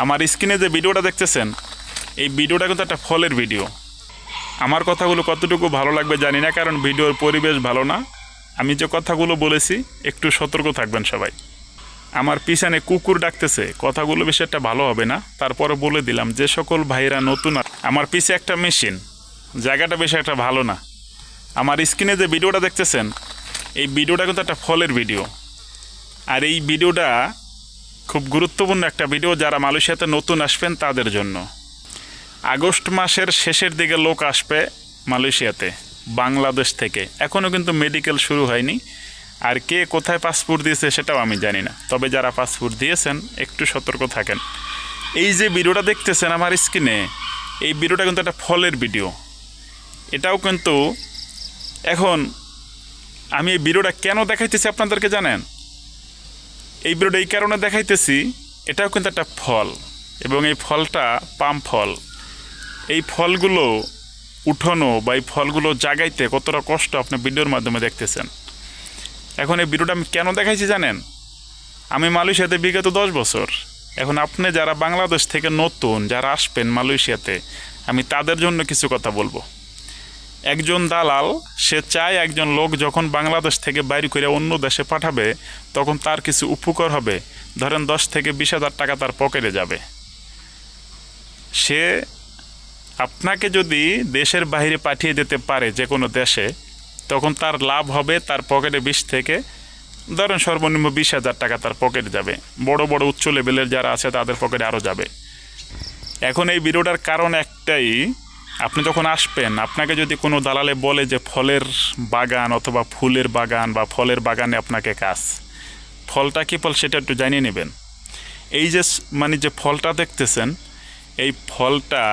আমার স্ক্রিনে যে ভিডিওটা দেখতেছেন এই ভিডিওটা কিন্তু একটা ফলের ভিডিও। আমার কথাগুলো কতটুকু ভালো লাগবে জানি না, কারণ ভিডিওর পরিবেশ ভালো না। আমি যে কথাগুলো বলেছি একটু সতর্ক থাকবেন সবাই। আমার পিছনে কুকুর ডাকতেছে, কথাগুলো বেশি একটা ভালো হবে না, তারপরে বলে দিলাম যে সকল ভাইরা নতুন। আমার পিছে একটা মেশিন, জায়গাটা বেশি একটা ভালো না। আমার স্ক্রিনে যে ভিডিওটা দেখতেছেন এই ভিডিওটা কিন্তু একটা ফলের ভিডিও। আর এই ভিডিওটা খুব গুরুত্বপূর্ণ একটা ভিডিও, যারা মালয়েশিয়াতে নতুন আসবেন তাদের জন্য। আগস্ট মাসের শেষের দিকে লোক আসবে মালয়েশিয়াতে বাংলাদেশ থেকে। এখনও কিন্তু মেডিকেল শুরু হয়নি, আর কে কোথায় পাসপোর্ট দিয়েছে সেটাও আমি জানি না। তবে যারা পাসপোর্ট দিয়েছেন একটু সতর্ক থাকেন। এই যে ভিডিওটা দেখতেছেন আমার স্ক্রিনে, এই ভিডিওটা কিন্তু একটা ফলের ভিডিও। এটাও কিন্তু এখন আমি এই ভিডিওটা কেন দেখাইতেছি আপনাদেরকে জানেন? এই ভিডিওটা এই কারণে দেখাইতেছি, এটাও কিন্তু একটা ফল, এবং এই ফলটা পাম ফল। এই ফলগুলো উঠানো বা এই ফলগুলো জাগাইতে কতটা কষ্ট আপনি ভিডিওর মাধ্যমে দেখতেছেন। এখন এই ভিডিওটা আমি কেন দেখাইছি জানেন? আমি মালয়েশিয়াতে বিগত 10 বছর। এখন আপনি যারা বাংলাদেশ থেকে নতুন যারা আসবেন মালয়েশিয়াতে, আমি তাদের জন্য কিছু কথা বলবো। একজন দালাল সে চায় একজন লোক যখন বাংলাদেশ থেকে বাইরে করে অন্য দেশে পাঠাবে তখন তার কিছু উপকার হবে। ধরেন 10 থেকে 20,000 টাকা তার পকেটে যাবে। সে আপনাকে যদি দেশের বাইরে পাঠিয়ে দিতে পারে যে কোনো দেশে, তখন তার লাভ হবে, তার পকেটে 20 থেকে ধরেন সর্বনিম্ন 20,000 টাকা তার পকেটে যাবে। বড় বড় উচ্চ লেভেলের যারা আছে তাদের পকেটে আরও যাবে। এখন এই ভিডিওটার কারণ একটাই, আপনি যখন আসবেন আপনাকে যদি কোনো দালালে বলে যে ফলের বাগান অথবা ফুলের বাগান বা ফলের বাগানে আপনাকে কাজ, ফলটা কী ফল সেটা একটু জানিয়ে নেবেন। এই যে যে ফলটা দেখতেছেন এই ফলটা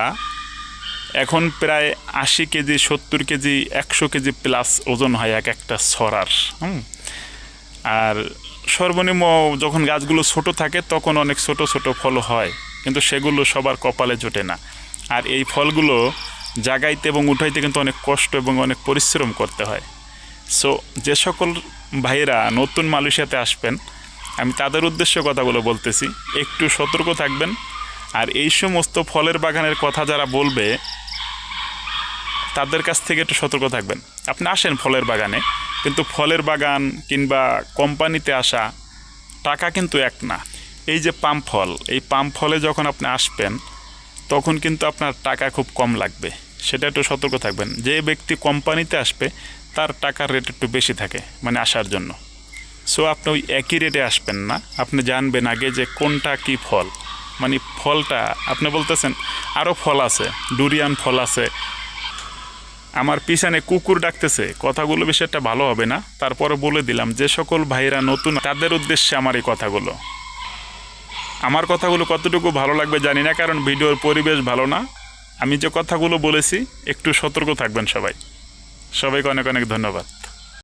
এখন প্রায় 80 কেজি 70 কেজি 100 কেজি প্লাস ওজন হয় এক একটা ছড়ার। আর সর্বনিম্ন যখন গাছগুলো ছোট থাকে তখন অনেক ছোট ছোট ফল হয়, কিন্তু সেগুলো সবার কপালে জোটে না। আর এই ফলগুলো জাগাইতে এবং উঠাইতে কিন্তু অনেক কষ্ট এবং অনেক পরিশ্রম করতে হয়। সো যে সকল ভাইরা নতুন মালয়েশিয়াতে আসবেন আমি তাদের উদ্দেশ্যে কথাগুলো বলতেছি, একটু সতর্ক থাকবেন। আর এই সমস্ত ফলের বাগানের কথা যারা বলবে তাদের কাছ থেকে একটু সতর্ক থাকবেন। আপনি আসেন ফলের বাগানে, কিন্তু ফলের বাগান কিংবা কোম্পানিতে আসা টাকা কিন্তু এক না। এই যে পাম ফল, এই পাম ফলে যখন আপনি আসবেন তখন কিন্তু আপনার টাকা খুব কম লাগবে, সেটা একটু সতর্ক থাকবেন। যে ব্যক্তি কোম্পানিতে আসবে তার টাকার রেট একটু বেশি থাকে আসার জন্য। সো আপনি ওই একই রেটে আসবেন না, আপনি জানবেন আগে যে কোনটা কি ফল। ফলটা আপনি বলতেছেন আরও ফল আছে, ডুরিয়ান ফল আছে। আমার পিছনে কুকুর ডাকতেছে, কথাগুলো বেশি একটা ভালো হবে না, তারপরে বলে দিলাম যে সকল ভাইরা নতুন তাদের উদ্দেশ্যে আমার এই কথাগুলো। আমার কথাগুলো কতটুকু ভালো লাগবে জানি না, কারণ ভিডিওর পরিবেশ ভালো না। আমি যে কথাগুলো বলেছি একটু সতর্ক থাকবেন সবাই। সবাইকে অনেক অনেক ধন্যবাদ।